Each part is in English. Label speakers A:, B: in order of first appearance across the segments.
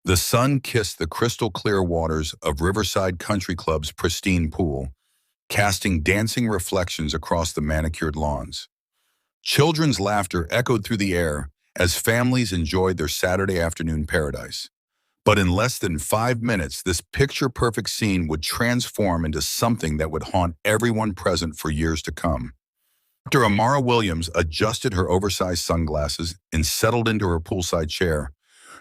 A: The sun kissed the crystal-clear waters of Riverside Country Club's pristine pool, casting dancing reflections across the manicured lawns. Children's laughter echoed through the air as families enjoyed their Saturday afternoon paradise. But in less than 5 minutes, this picture-perfect scene would transform into something that would haunt everyone present for years to come. Dr. Amara Williams adjusted her oversized sunglasses and settled into her poolside chair,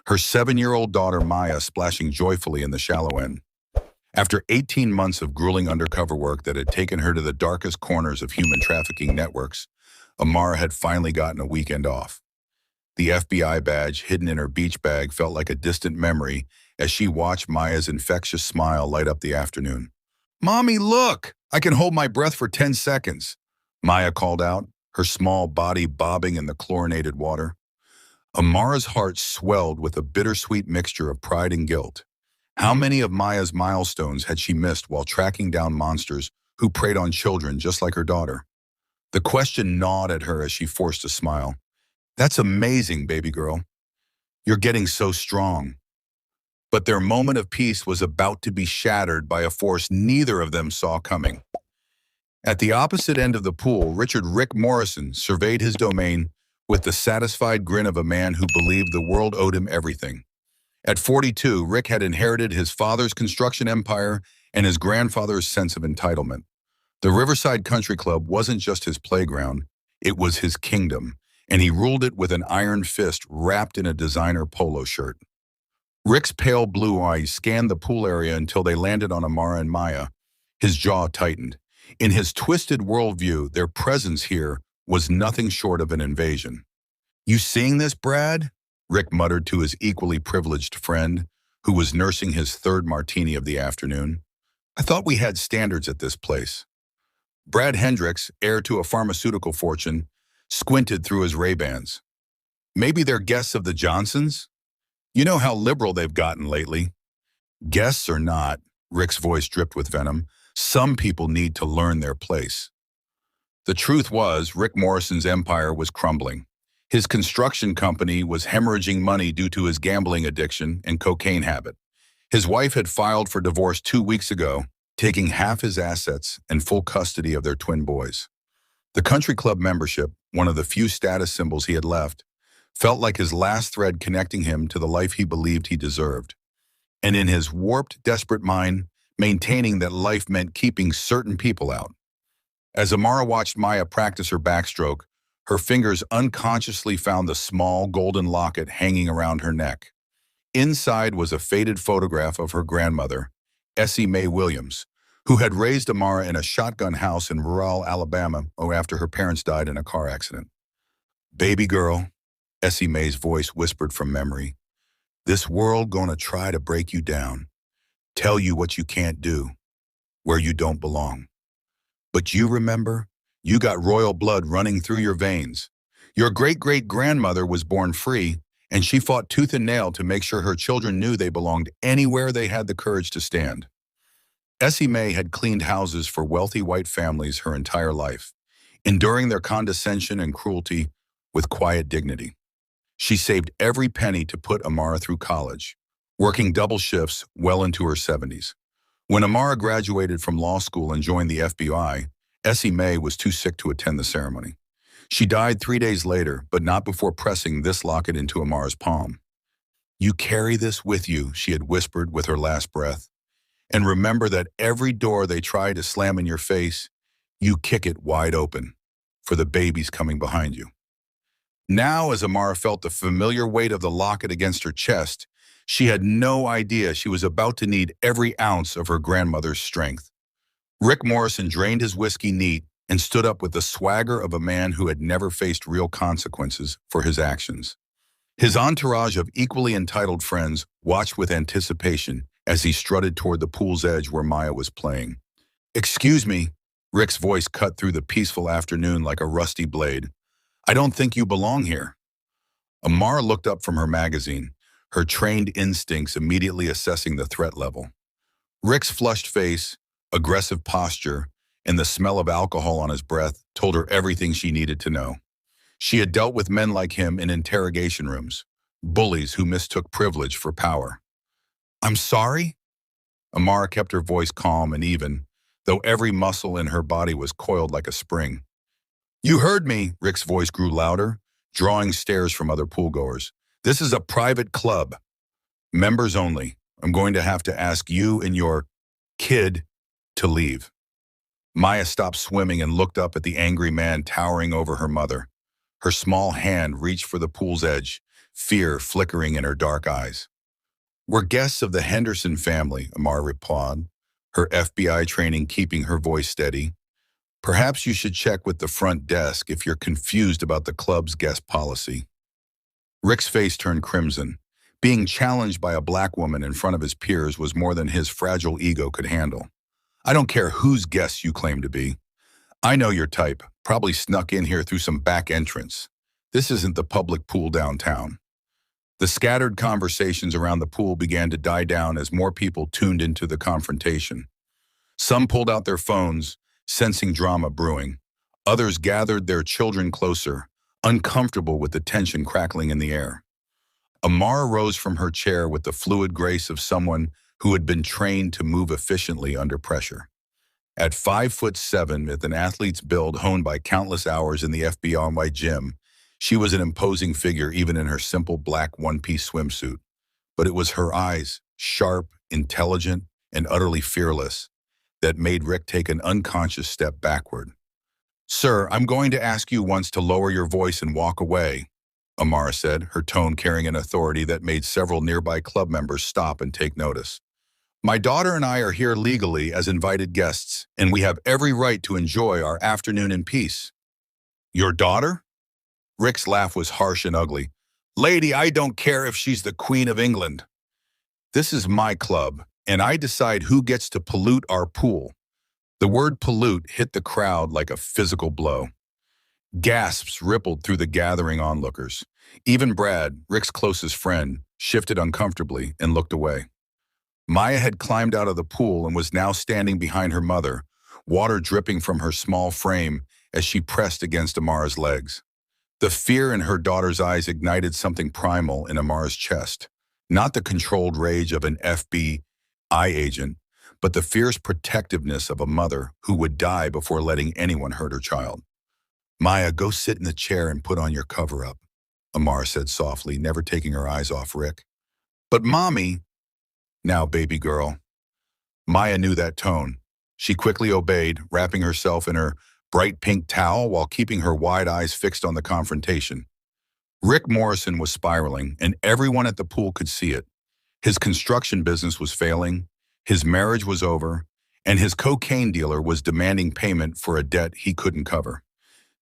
A: her 7-year-old daughter Maya splashing joyfully in the shallow end. After 18 months of grueling undercover work that had taken her to the darkest corners of human trafficking networks, Amara had finally gotten a weekend off. The FBI badge hidden in her beach bag felt like a distant memory as she watched Maya's infectious smile light up the afternoon. "Mommy, look! I can hold my breath for 10 seconds, Maya called out, her small body bobbing in the chlorinated water. Amara's heart swelled with a bittersweet mixture of pride and guilt. How many of Maya's milestones had she missed while tracking down monsters who preyed on children just like her daughter? The question gnawed at her as she forced a smile. "That's amazing, baby girl. You're getting so strong." But their moment of peace was about to be shattered by a force neither of them saw coming. At the opposite end of the pool, Rick Morrison surveyed his domain with the satisfied grin of a man who believed the world owed him everything. At 42, Rick had inherited his father's construction empire and his grandfather's sense of entitlement. The Riverside Country Club wasn't just his playground, it was his kingdom, and he ruled it with an iron fist wrapped in a designer polo shirt. Rick's pale blue eyes scanned the pool area until they landed on Amara and Maya. His jaw tightened. In his twisted worldview, their presence here was nothing short of an invasion. "You seeing this, Brad?" Rick muttered to his equally privileged friend, who was nursing his third martini of the afternoon. "I thought we had standards at this place." Brad Hendricks, heir to a pharmaceutical fortune, squinted through his Ray-Bans. "Maybe they're guests of the Johnsons? You know how liberal they've gotten lately." "Guests or not," Rick's voice dripped with venom, "some people need to learn their place." The truth was, Rick Morrison's empire was crumbling. His construction company was hemorrhaging money due to his gambling addiction and cocaine habit. His wife had filed for divorce 2 weeks ago, taking half his assets and full custody of their twin boys. The country club membership, one of the few status symbols he had left, felt like his last thread connecting him to the life he believed he deserved. And in his warped, desperate mind, maintaining that life meant keeping certain people out. As Amara watched Maya practice her backstroke, her fingers unconsciously found the small golden locket hanging around her neck. Inside was a faded photograph of her grandmother, Amara Williams, who had raised Amara in a shotgun house in rural Alabama after her parents died in a car accident. "Baby girl," Mary's voice whispered from memory, "this world gonna try to break you down, tell you what you can't do, where you don't belong. But you remember, you got royal blood running through your veins. Your great-great-grandmother was born free, and she fought tooth and nail to make sure her children knew they belonged anywhere they had the courage to stand." May had cleaned houses for wealthy white families her entire life, enduring their condescension and cruelty with quiet dignity. She saved every penny to put Amara through college, working double shifts well into her 70s. When Amara graduated from law school and joined the FBI, May was too sick to attend the ceremony. She died 3 days later, but not before pressing this locket into Amara's palm. "You carry this with you," she had whispered with her last breath. "And remember that every door they try to slam in your face, you kick it wide open for the babies coming behind you." Now, as Amara felt the familiar weight of the locket against her chest, she had no idea she was about to need every ounce of her grandmother's strength. Rick Morrison drained his whiskey neat and stood up with the swagger of a man who had never faced real consequences for his actions. His entourage of equally entitled friends watched with anticipation as he strutted toward the pool's edge where Maya was playing. "Excuse me," Rick's voice cut through the peaceful afternoon like a rusty blade. "I don't think you belong here." Amara looked up from her magazine, her trained instincts immediately assessing the threat level. Rick's flushed face, aggressive posture, and the smell of alcohol on his breath told her everything she needed to know. She had dealt with men like him in interrogation rooms, bullies who mistook privilege for power. I'm sorry? Amara kept her voice calm and even, though every muscle in her body was coiled like a spring. You heard me, Rick's voice grew louder, drawing stares from other poolgoers. This is a private club. Members only. I'm going to have to ask you and your kid to leave. Maya stopped swimming and looked up at the angry man towering over her mother. Her small hand reached for the pool's edge, fear flickering in her dark eyes. We're guests of the Henderson family, Amara replied, her FBI training keeping her voice steady. Perhaps you should check with the front desk if you're confused about the club's guest policy. Rick's face turned crimson. Being challenged by a black woman in front of his peers was more than his fragile ego could handle. I don't care whose guests you claim to be. I know your type, probably snuck in here through some back entrance. This isn't the public pool downtown. The scattered conversations around the pool began to die down as more people tuned into the confrontation. Some pulled out their phones, sensing drama brewing. Others gathered their children closer, uncomfortable with the tension crackling in the air. Amara rose from her chair with the fluid grace of someone who had been trained to move efficiently under pressure. At 5'7", with an athlete's build honed by countless hours in the FBI gym, she was an imposing figure even in her simple black one-piece swimsuit. But it was her eyes, sharp, intelligent, and utterly fearless, that made Rick take an unconscious step backward. Sir, I'm going to ask you once to lower your voice and walk away, Amara said, her tone carrying an authority that made several nearby club members stop and take notice. My daughter and I are here legally as invited guests, and we have every right to enjoy our afternoon in peace. Your daughter? Rick's laugh was harsh and ugly. Lady, I don't care if she's the Queen of England. This is my club, and I decide who gets to pollute our pool. The word pollute hit the crowd like a physical blow. Gasps rippled through the gathering onlookers. Even Brad, Rick's closest friend, shifted uncomfortably and looked away. Maya had climbed out of the pool and was now standing behind her mother, water dripping from her small frame as she pressed against Amara's legs. The fear in her daughter's eyes ignited something primal in Amara's chest, not the controlled rage of an FBI agent, but the fierce protectiveness of a mother who would die before letting anyone hurt her child. Maya, go sit in the chair and put on your cover-up, Amara said softly, never taking her eyes off Rick. But Mommy... Now, baby girl. Maya knew that tone. She quickly obeyed, wrapping herself in her bright pink towel while keeping her wide eyes fixed on the confrontation. Rick Morrison was spiraling, and everyone at the pool could see it. His construction business was failing, his marriage was over, and his cocaine dealer was demanding payment for a debt he couldn't cover.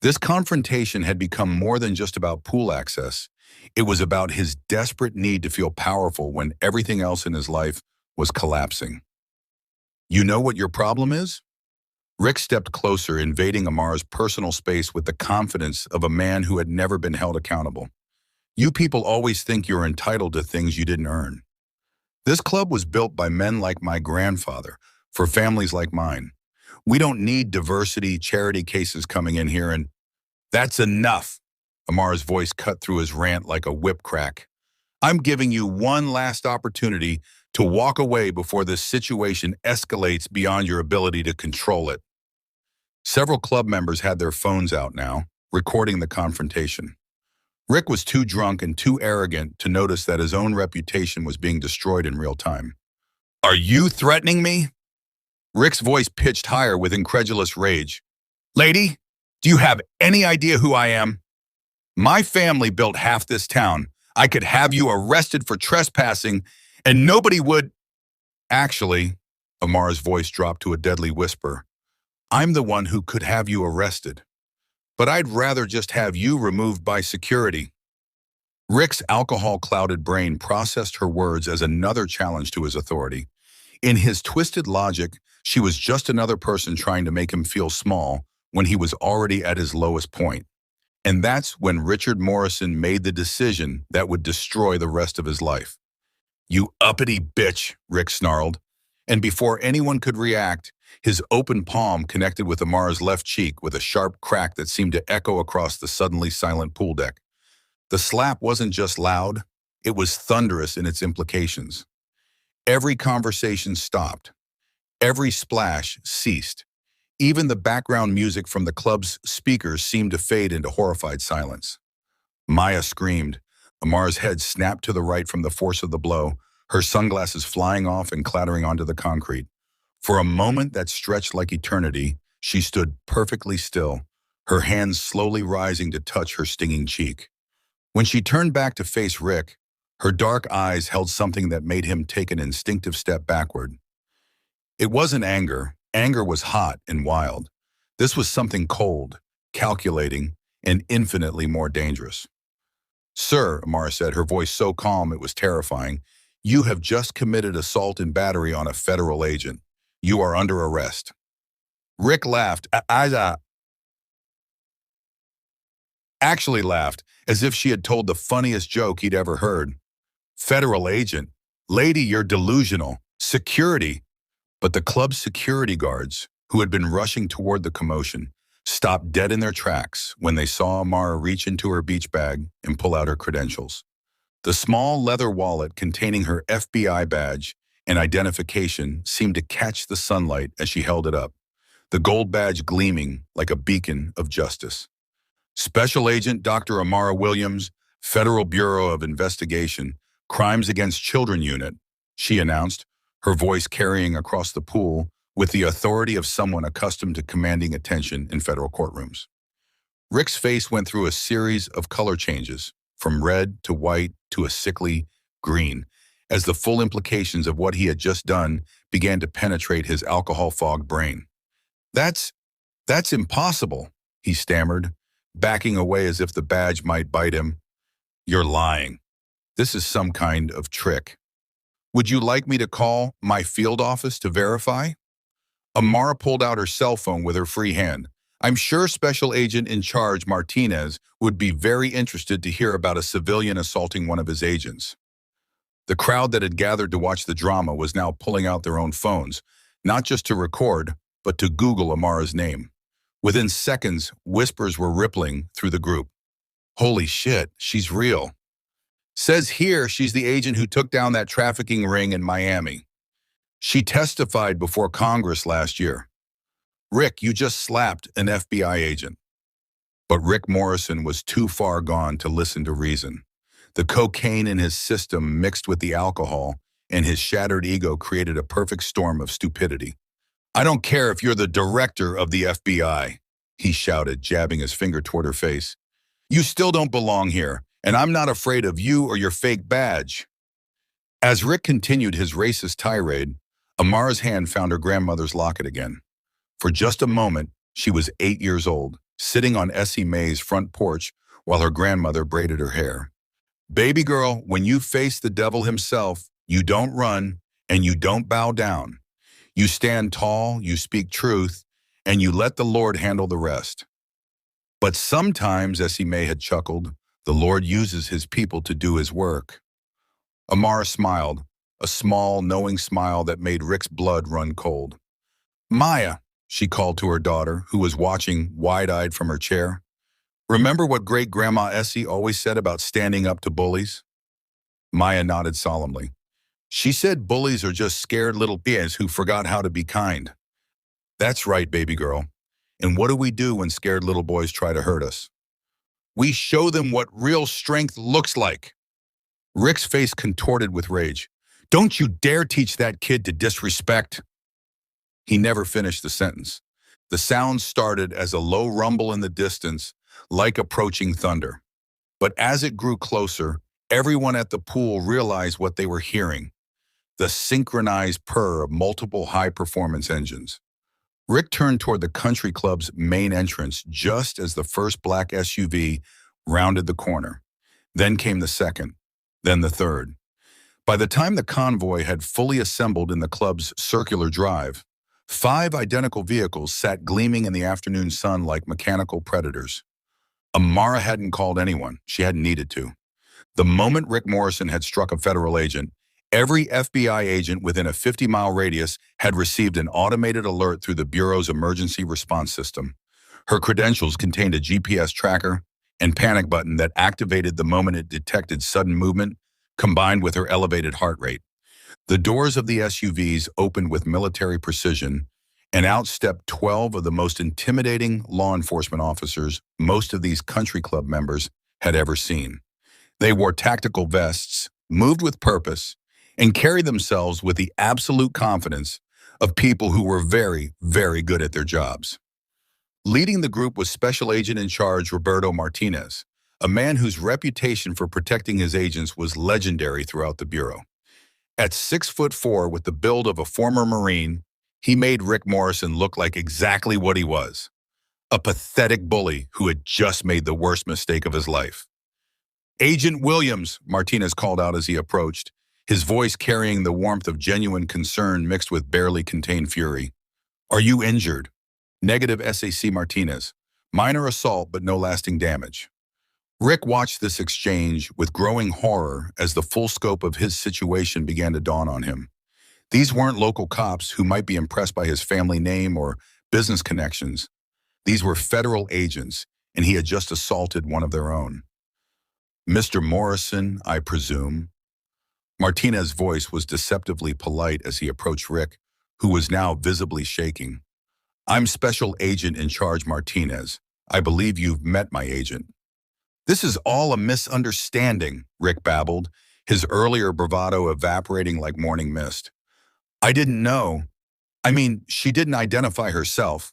A: This confrontation had become more than just about pool access. It was about his desperate need to feel powerful when everything else in his life was collapsing. You know what your problem is? Rick stepped closer, invading Amara's personal space with the confidence of a man who had never been held accountable. You people always think you're entitled to things you didn't earn. This club was built by men like my grandfather, for families like mine. We don't need diversity charity cases coming in here and... That's enough. Amara's voice cut through his rant like a whip crack. I'm giving you one last opportunity to walk away before this situation escalates beyond your ability to control it. Several club members had their phones out now, recording the confrontation. Rick was too drunk and too arrogant to notice that his own reputation was being destroyed in real time. Are you threatening me? Rick's voice pitched higher with incredulous rage. Lady, do you have any idea who I am? My family built half this town. I could have you arrested for trespassing, and nobody would... Actually, Amara's voice dropped to a deadly whisper, I'm the one who could have you arrested. But I'd rather just have you removed by security. Rick's alcohol-clouded brain processed her words as another challenge to his authority. In his twisted logic, she was just another person trying to make him feel small when he was already at his lowest point. And that's when Richard Morrison made the decision that would destroy the rest of his life. You uppity bitch, Rick snarled. And before anyone could react, his open palm connected with Amara's left cheek with a sharp crack that seemed to echo across the suddenly silent pool deck. The slap wasn't just loud, it was thunderous in its implications. Every conversation stopped. Every splash ceased. Even the background music from the club's speakers seemed to fade into horrified silence. Maya screamed. Amara's head snapped to the right from the force of the blow, her sunglasses flying off and clattering onto the concrete. For a moment that stretched like eternity, she stood perfectly still, her hands slowly rising to touch her stinging cheek. When she turned back to face Rick, her dark eyes held something that made him take an instinctive step backward. It wasn't anger. Anger was hot and wild. This was something cold, calculating, and infinitely more dangerous. "Sir," Amara said, her voice so calm it was terrifying, "you have just committed assault and battery on a federal agent. You are under arrest." Rick laughed. Actually laughed, as if she had told the funniest joke he'd ever heard. "Federal agent? Lady, you're delusional. Security." But the club's security guards, who had been rushing toward the commotion, stopped dead in their tracks when they saw Amara reach into her beach bag and pull out her credentials. The small leather wallet containing her FBI badge and identification seemed to catch the sunlight as she held it up, the gold badge gleaming like a beacon of justice. "Special Agent Dr. Amara Williams, Federal Bureau of Investigation, Crimes Against Children Unit," she announced, her voice carrying across the pool with the authority of someone accustomed to commanding attention in federal courtrooms. Rick's face went through a series of color changes, from red to white to a sickly green, as the full implications of what he had just done began to penetrate his alcohol-fogged brain. That's impossible," he stammered, backing away as if the badge might bite him. "You're lying. This is some kind of trick. Would you like me to call my field office to verify?" Amara pulled out her cell phone with her free hand. "I'm sure Special Agent in charge Martinez would be very interested to hear about a civilian assaulting one of his agents." The crowd that had gathered to watch the drama was now pulling out their own phones, not just to record, but to Google Amara's name. Within seconds, whispers were rippling through the group. "Holy shit, she's real. Says here she's the agent who took down that trafficking ring in Miami. She testified before Congress last year. Rick, you just slapped an FBI agent." But Rick Morrison was too far gone to listen to reason. The cocaine in his system mixed with the alcohol, and his shattered ego created a perfect storm of stupidity. "I don't care if you're the director of the FBI," he shouted, jabbing his finger toward her face. "You still don't belong here, and I'm not afraid of you or your fake badge." As Rick continued his racist tirade, Amara's hand found her grandmother's locket again. For just a moment, she was 8 years old, sitting on Essie Mae's front porch while her grandmother braided her hair. "Baby girl, when you face the devil himself, you don't run and you don't bow down. You stand tall, you speak truth, and you let the Lord handle the rest." But sometimes, Essie Mae had chuckled, the Lord uses his people to do his work. Amara smiled, a small, knowing smile that made Rick's blood run cold. "Maya," she called to her daughter, who was watching wide-eyed from her chair. "Remember what great-grandma Essie always said about standing up to bullies?" Maya nodded solemnly. "She said bullies are just scared little kids who forgot how to be kind." "That's right, baby girl. And what do we do when scared little boys try to hurt us? We show them what real strength looks like." Rick's face contorted with rage. "Don't you dare teach that kid to disrespect." He never finished the sentence. The sound started as a low rumble in the distance, like approaching thunder. But as it grew closer, everyone at the pool realized what they were hearing: the synchronized purr of multiple high-performance engines. Rick turned toward the country club's main entrance just as the first black SUV rounded the corner. Then came the second, then the third. By the time the convoy had fully assembled in the club's circular drive, 5 identical vehicles sat gleaming in the afternoon sun like mechanical predators. Amara hadn't called anyone. She hadn't needed to. The moment Rick Morrison had struck a federal agent, every FBI agent within a 50-mile radius had received an automated alert through the Bureau's emergency response system. Her credentials contained a GPS tracker and panic button that activated the moment it detected sudden movement, combined with her elevated heart rate. The doors of the SUVs opened with military precision, and out stepped 12 of the most intimidating law enforcement officers most of these country club members had ever seen. They wore tactical vests, moved with purpose, and carried themselves with the absolute confidence of people who were very, very good at their jobs. Leading the group was Special Agent in Charge Roberto Martinez, a man whose reputation for protecting his agents was legendary throughout the Bureau. At 6'4" with the build of a former Marine, he made Rick Morrison look like exactly what he was, a pathetic bully who had just made the worst mistake of his life. "Agent Williams," Martinez called out as he approached, his voice carrying the warmth of genuine concern mixed with barely contained fury. "Are you injured?" "Negative, SAC Martinez. Minor assault, but no lasting damage." Rick watched this exchange with growing horror as the full scope of his situation began to dawn on him. These weren't local cops who might be impressed by his family name or business connections. These were federal agents, and he had just assaulted one of their own. "Mr. Morrison, I presume?" Martinez's voice was deceptively polite as he approached Rick, who was now visibly shaking. "I'm Special Agent in Charge Martinez. I believe you've met my agent." "This is all a misunderstanding," Rick babbled, his earlier bravado evaporating like morning mist. "I didn't know. She didn't identify herself."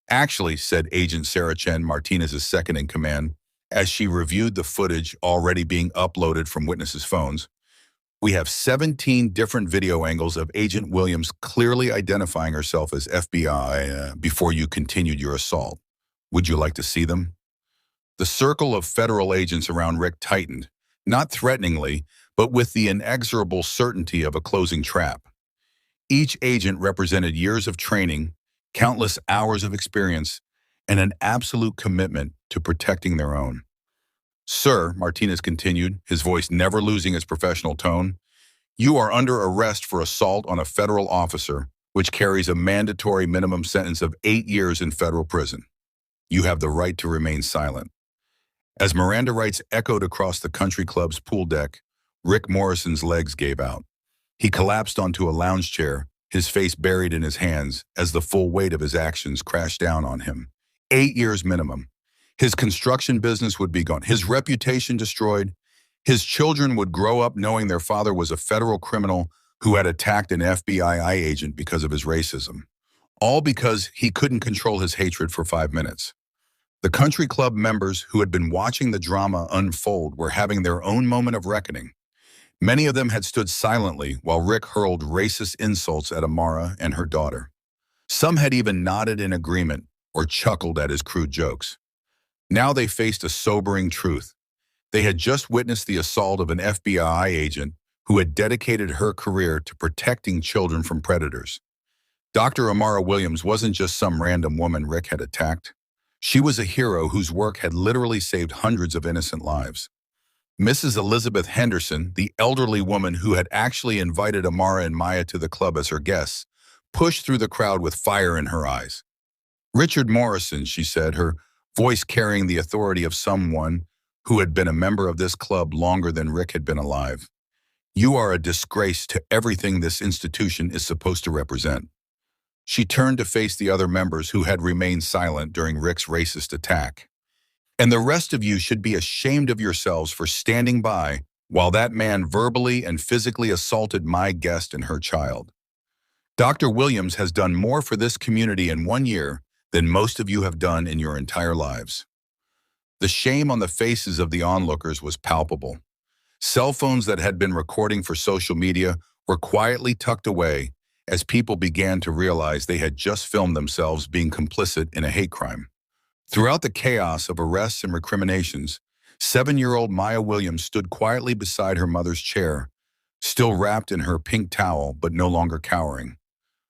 A: "Actually," said Agent Sarah Chen, Martinez's second-in-command, as she reviewed the footage already being uploaded from witnesses' phones, "we have 17 different video angles of Agent Williams clearly identifying herself as FBI before you continued your assault. Would you like to see them?" The circle of federal agents around Rick tightened, not threateningly, but with the inexorable certainty of a closing trap. Each agent represented years of training, countless hours of experience, and an absolute commitment to protecting their own. "Sir," Martinez continued, his voice never losing its professional tone, "you are under arrest for assault on a federal officer, which carries a mandatory minimum sentence of 8 years in federal prison. You have the right to remain silent." As Miranda rights echoed across the country club's pool deck, Rick Morrison's legs gave out. He collapsed onto a lounge chair, his face buried in his hands as the full weight of his actions crashed down on him. 8 years minimum. His construction business would be gone, his reputation destroyed. His children would grow up knowing their father was a federal criminal who had attacked an FBI agent because of his racism. All because he couldn't control his hatred for 5 minutes. The country club members who had been watching the drama unfold were having their own moment of reckoning. Many of them had stood silently while Rick hurled racist insults at Amara and her daughter. Some had even nodded in agreement or chuckled at his crude jokes. Now they faced a sobering truth. They had just witnessed the assault of an FBI agent who had dedicated her career to protecting children from predators. Dr. Amara Williams wasn't just some random woman Rick had attacked. She was a hero whose work had literally saved hundreds of innocent lives. Mrs. Elizabeth Henderson, the elderly woman who had actually invited Amara and Maya to the club as her guests, pushed through the crowd with fire in her eyes. "Richard Morrison," she said, her voice carrying the authority of someone who had been a member of this club longer than Rick had been alive. "You are a disgrace to everything this institution is supposed to represent." She turned to face the other members who had remained silent during Rick's racist attack. "And the rest of you should be ashamed of yourselves for standing by while that man verbally and physically assaulted my guest and her child. Dr. Williams has done more for this community in 1 year than most of you have done in your entire lives." The shame on the faces of the onlookers was palpable. Cell phones that had been recording for social media were quietly tucked away as people began to realize they had just filmed themselves being complicit in a hate crime. Throughout the chaos of arrests and recriminations, 7-year-old Maya Williams stood quietly beside her mother's chair, still wrapped in her pink towel but no longer cowering.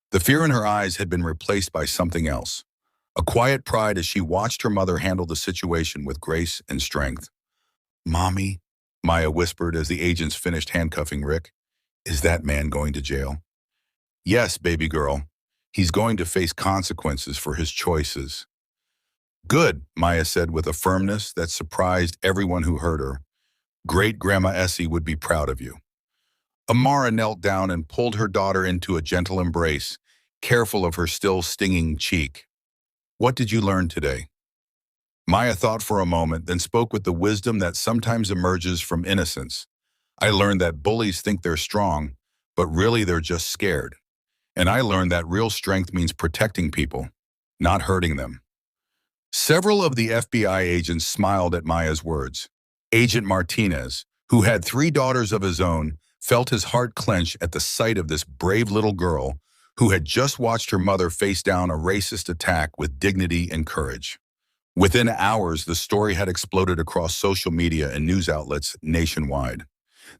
A: The fear in her eyes had been replaced by something else, a quiet pride as she watched her mother handle the situation with grace and strength. "Mommy," Maya whispered as the agents finished handcuffing Rick, "is that man going to jail?" "Yes, baby girl. He's going to face consequences for his choices." "Good," Maya said with a firmness that surprised everyone who heard her. "Great-Grandma Essie would be proud of you." Amara knelt down and pulled her daughter into a gentle embrace, careful of her still stinging cheek. "What did you learn today?" Maya thought for a moment, then spoke with the wisdom that sometimes emerges from innocence. "I learned that bullies think they're strong, but really they're just scared. And I learned that real strength means protecting people, not hurting them." Several of the FBI agents smiled at Maya's words. Agent Martinez, who had 3 daughters of his own, felt his heart clench at the sight of this brave little girl who had just watched her mother face down a racist attack with dignity and courage. Within hours, the story had exploded across social media and news outlets nationwide.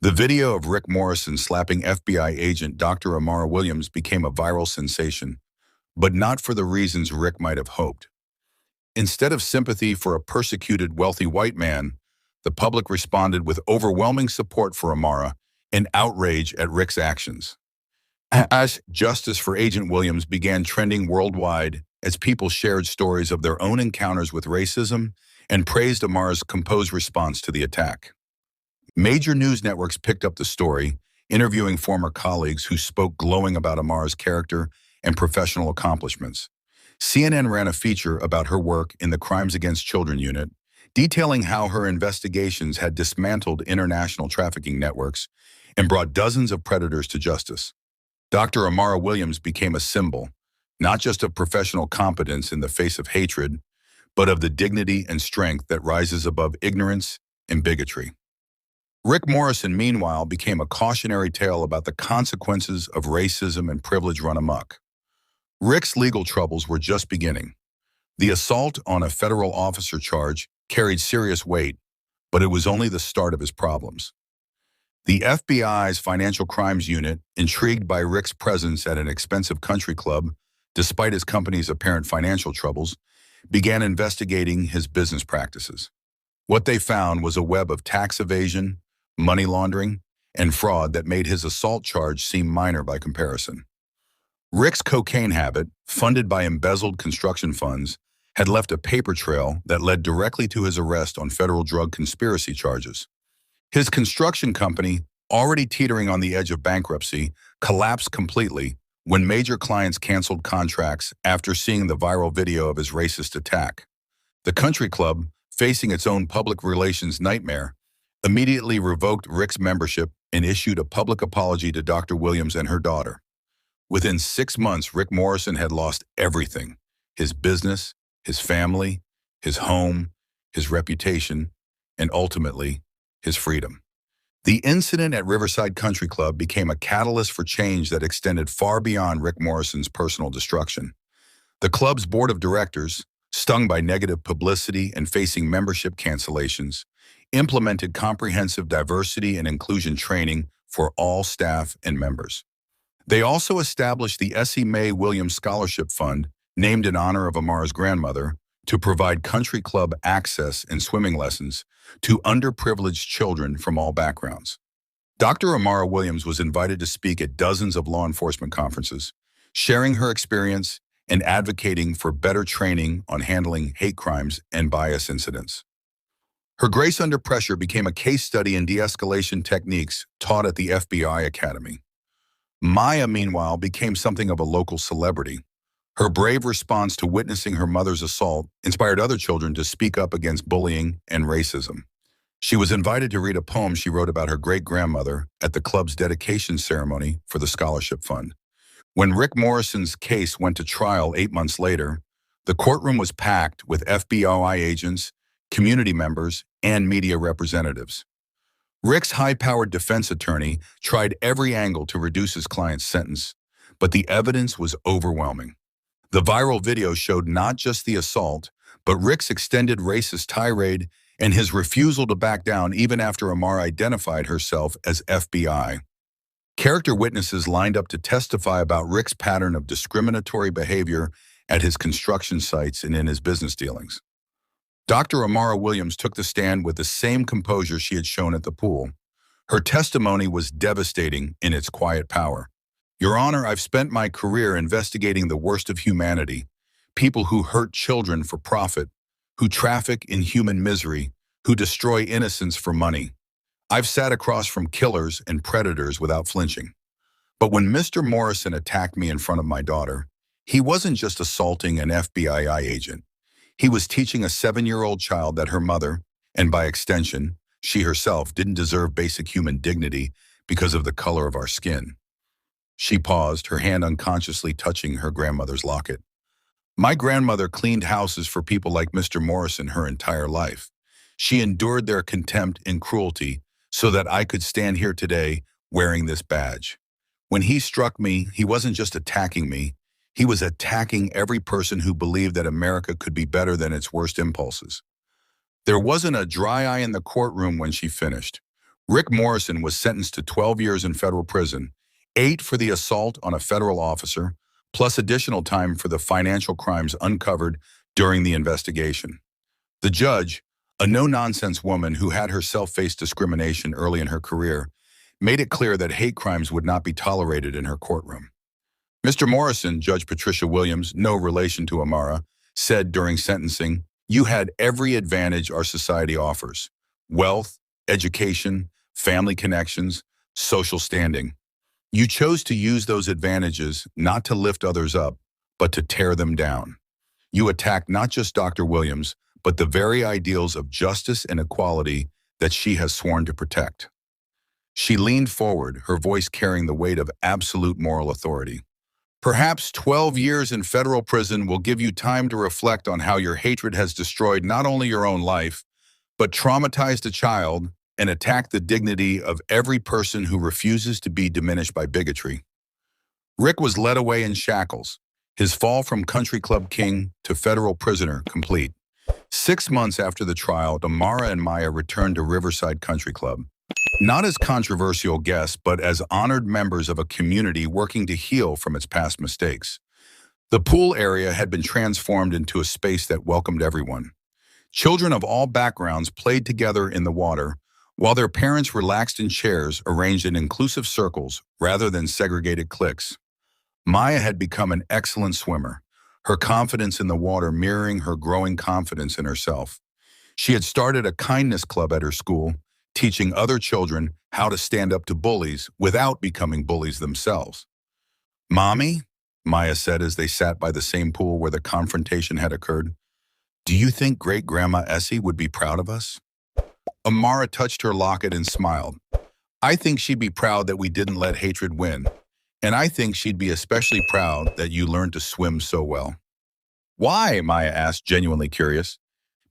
A: The video of Rick Morrison slapping FBI agent Dr. Amara Williams became a viral sensation, but not for the reasons Rick might have hoped. Instead of sympathy for a persecuted wealthy white man, the public responded with overwhelming support for Amara and outrage at Rick's actions. As justice for Agent Williams began trending worldwide as people shared stories of their own encounters with racism and praised Amara's composed response to the attack. Major news networks picked up the story, interviewing former colleagues who spoke glowing about Amara's character and professional accomplishments. CNN ran a feature about her work in the Crimes Against Children unit, detailing how her investigations had dismantled international trafficking networks and brought dozens of predators to justice. Dr. Amara Williams became a symbol, not just of professional competence in the face of hatred, but of the dignity and strength that rises above ignorance and bigotry. Rick Morrison, meanwhile, became a cautionary tale about the consequences of racism and privilege run amok. Rick's legal troubles were just beginning. The assault on a federal officer charge carried serious weight, but it was only the start of his problems. The FBI's Financial Crimes Unit, intrigued by Rick's presence at an expensive country club, despite his company's apparent financial troubles, began investigating his business practices. What they found was a web of tax evasion, money laundering, and fraud that made his assault charge seem minor by comparison. Rick's cocaine habit, funded by embezzled construction funds, had left a paper trail that led directly to his arrest on federal drug conspiracy charges. His construction company, already teetering on the edge of bankruptcy, collapsed completely when major clients canceled contracts after seeing the viral video of his racist attack. The country club, facing its own public relations nightmare, immediately revoked Rick's membership and issued a public apology to Dr. Williams and her daughter. Within 6 months, Rick Morrison had lost everything: his business, his family, his home, his reputation, and ultimately, his freedom. The incident at Riverside Country Club became a catalyst for change that extended far beyond Rick Morrison's personal destruction. The club's board of directors, stung by negative publicity and facing membership cancellations, implemented comprehensive diversity and inclusion training for all staff and members. They also established the Essie Mae Williams Scholarship Fund, named in honor of Amara's grandmother, to provide country club access and swimming lessons to underprivileged children from all backgrounds. Dr. Amara Williams was invited to speak at dozens of law enforcement conferences, sharing her experience and advocating for better training on handling hate crimes and bias incidents. Her grace under pressure became a case study in de-escalation techniques taught at the FBI Academy. Maya, meanwhile, became something of a local celebrity. Her brave response to witnessing her mother's assault inspired other children to speak up against bullying and racism. She was invited to read a poem she wrote about her great-grandmother at the club's dedication ceremony for the scholarship fund. When Rick Morrison's case went to trial 8 months later, the courtroom was packed with FBI agents, community members, and media representatives. Rick's high-powered defense attorney tried every angle to reduce his client's sentence, but the evidence was overwhelming. The viral video showed not just the assault, but Rick's extended racist tirade and his refusal to back down even after Amara identified herself as FBI. Character witnesses lined up to testify about Rick's pattern of discriminatory behavior at his construction sites and in his business dealings. Dr. Amara Williams took the stand with the same composure she had shown at the pool. Her testimony was devastating in its quiet power. "Your Honor, I've spent my career investigating the worst of humanity, people who hurt children for profit, who traffic in human misery, who destroy innocence for money. I've sat across from killers and predators without flinching. But when Mr. Morrison attacked me in front of my daughter, he wasn't just assaulting an FBI agent. He was teaching a 7-year-old child that her mother, and by extension, she herself, didn't deserve basic human dignity because of the color of our skin. She paused, her hand unconsciously touching her grandmother's locket. My grandmother cleaned houses for people like Mr. Morrison her entire life. She endured their contempt and cruelty so that I could stand here today wearing this badge. When he struck me, he wasn't just attacking me, he was attacking every person who believed that America could be better than its worst impulses. There wasn't a dry eye in the courtroom when she finished. Rick Morrison was sentenced to 12 years in federal prison, 8 for the assault on a federal officer, plus additional time for the financial crimes uncovered during the investigation. The judge, a no-nonsense woman who had herself faced discrimination early in her career, made it clear that hate crimes would not be tolerated in her courtroom. Mr. Morrison, Judge Patricia Williams, no relation to Amara, said during sentencing, "You had every advantage our society offers: wealth, education, family connections, social standing. You chose to use those advantages not to lift others up, but to tear them down. You attacked not just Dr. Williams, but the very ideals of justice and equality that she has sworn to protect." She leaned forward, her voice carrying the weight of absolute moral authority. "Perhaps 12 years in federal prison will give you time to reflect on how your hatred has destroyed not only your own life, but traumatized a child and attacked the dignity of every person who refuses to be diminished by bigotry." Rick was led away in shackles, his fall from country club king to federal prisoner complete. 6 months after the trial, Amara and Maya returned to Riverside Country Club, not as controversial guests, but as honored members of a community working to heal from its past mistakes. The pool area had been transformed into a space that welcomed everyone. Children of all backgrounds played together in the water, while their parents relaxed in chairs arranged in inclusive circles rather than segregated cliques. Maya had become an excellent swimmer, her confidence in the water mirroring her growing confidence in herself. She had started a kindness club at her school, teaching other children how to stand up to bullies without becoming bullies themselves. "Mommy," Maya said as they sat by the same pool where the confrontation had occurred, "do you think Great-Grandma Essie would be proud of us?" Amara touched her locket and smiled. "I think she'd be proud that we didn't let hatred win. And I think she'd be especially proud that you learned to swim so well." "Why?" Maya asked, genuinely curious.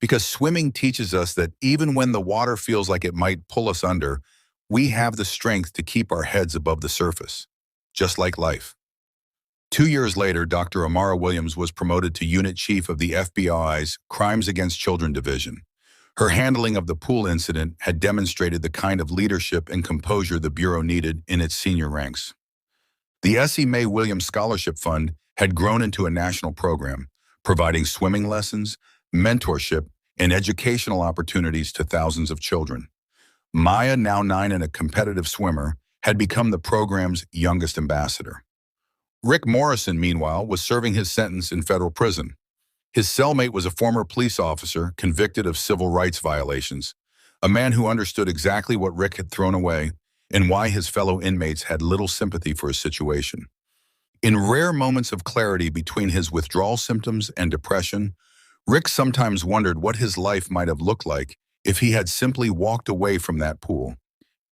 A: "Because swimming teaches us that even when the water feels like it might pull us under, we have the strength to keep our heads above the surface, just like life." 2 years later, Dr. Amara Williams was promoted to unit chief of the FBI's Crimes Against Children Division. Her handling of the pool incident had demonstrated the kind of leadership and composure the Bureau needed in its senior ranks. The Essie Mae Williams Scholarship Fund had grown into a national program, providing swimming lessons, mentorship, and educational opportunities to thousands of children. Maya, now 9 and a competitive swimmer, had become the program's youngest ambassador. Rick Morrison, meanwhile, was serving his sentence in federal prison. His cellmate was a former police officer convicted of civil rights violations, a man who understood exactly what Rick had thrown away and why his fellow inmates had little sympathy for his situation. In rare moments of clarity between his withdrawal symptoms and depression, Rick sometimes wondered what his life might have looked like if he had simply walked away from that pool,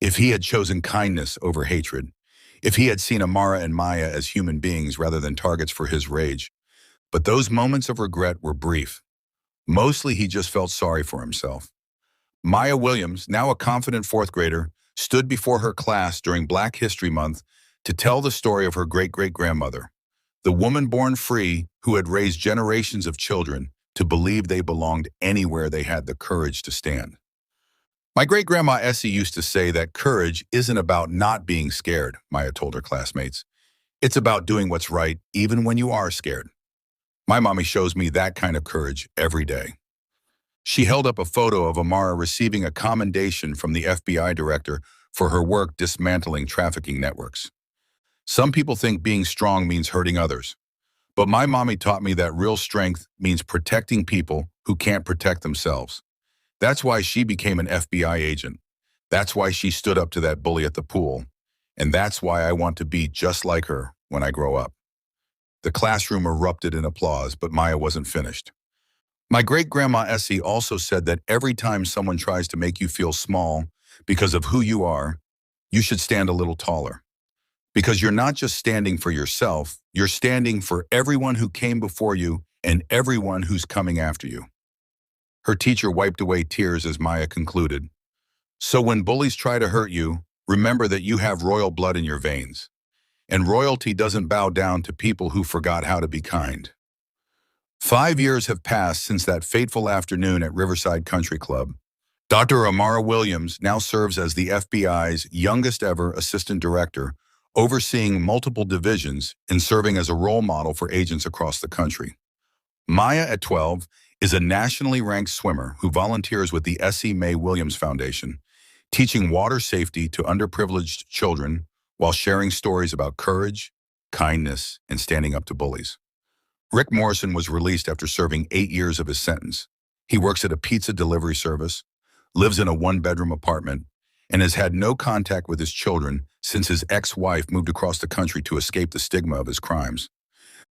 A: if he had chosen kindness over hatred, if he had seen Amara and Maya as human beings rather than targets for his rage. But those moments of regret were brief. Mostly he just felt sorry for himself. Maya Williams, now a confident 4th grader, stood before her class during Black History Month to tell the story of her great-great-grandmother, the woman born free who had raised generations of children to believe they belonged anywhere they had the courage to stand. "My great-grandma Essie used to say that courage isn't about not being scared," Maya told her classmates. "It's about doing what's right even when you are scared. My mommy shows me that kind of courage every day." She held up a photo of Amara receiving a commendation from the FBI director for her work dismantling trafficking networks. "Some people think being strong means hurting others. But my mommy taught me that real strength means protecting people who can't protect themselves. That's why she became an FBI agent. That's why she stood up to that bully at the pool. And that's why I want to be just like her when I grow up. The classroom erupted in applause, but Maya wasn't finished. My great-grandma Essie also said that every time someone tries to make you feel small because of who you are, you should stand a little taller. Because you're not just standing for yourself, you're standing for everyone who came before you and everyone who's coming after you. Her teacher wiped away tears as Maya concluded. So when bullies try to hurt you, remember that you have royal blood in your veins. And royalty doesn't bow down to people who forgot how to be kind. 5 years have passed since that fateful afternoon at Riverside Country Club. Dr. Amara Williams now serves as the FBI's youngest ever assistant director, overseeing multiple divisions and serving as a role model for agents across the country. Maya, at 12, is a nationally ranked swimmer who volunteers with the Essie Mae Williams Foundation, teaching water safety to underprivileged children while sharing stories about courage, kindness, and standing up to bullies. Rick Morrison was released after serving 8 years of his sentence. He works at a pizza delivery service, lives in a one-bedroom apartment, and has had no contact with his children since his ex-wife moved across the country to escape the stigma of his crimes.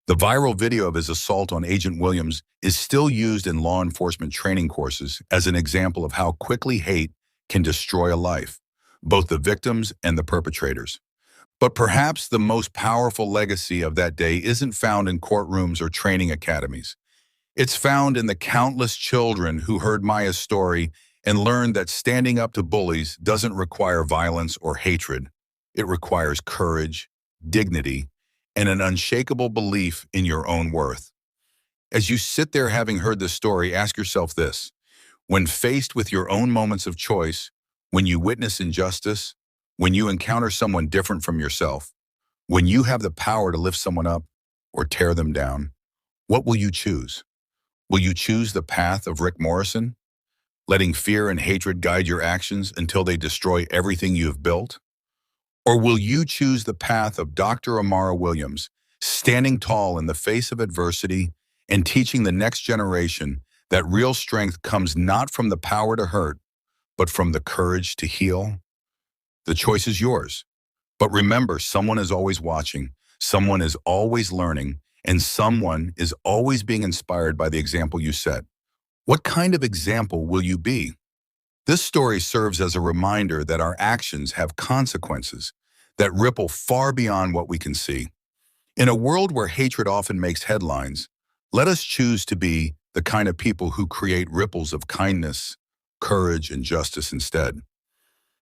A: The viral video of his assault on Agent Williams is still used in law enforcement training courses as an example of how quickly hate can destroy a life, both the victims and the perpetrators. But perhaps the most powerful legacy of that day isn't found in courtrooms or training academies. It's found in the countless children who heard Maya's story and learned that standing up to bullies doesn't require violence or hatred. It requires courage, dignity, and an unshakable belief in your own worth. As you sit there having heard this story, ask yourself this. When faced with your own moments of choice, when you witness injustice, when you encounter someone different from yourself, when you have the power to lift someone up or tear them down, what will you choose? Will you choose the path of Rick Morrison, letting fear and hatred guide your actions until they destroy everything you have built? Or will you choose the path of Dr. Amara Williams, standing tall in the face of adversity and teaching the next generation that real strength comes not from the power to hurt, but from the courage to heal? The choice is yours. But remember, someone is always watching, someone is always learning, and someone is always being inspired by the example you set. What kind of example will you be? This story serves as a reminder that our actions have consequences that ripple far beyond what we can see. In a world where hatred often makes headlines, let us choose to be the kind of people who create ripples of kindness, courage, and justice instead.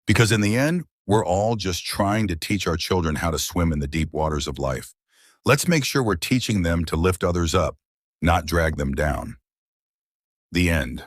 A: Because in the end, we're all just trying to teach our children how to swim in the deep waters of life. Let's make sure we're teaching them to lift others up, not drag them down. The end.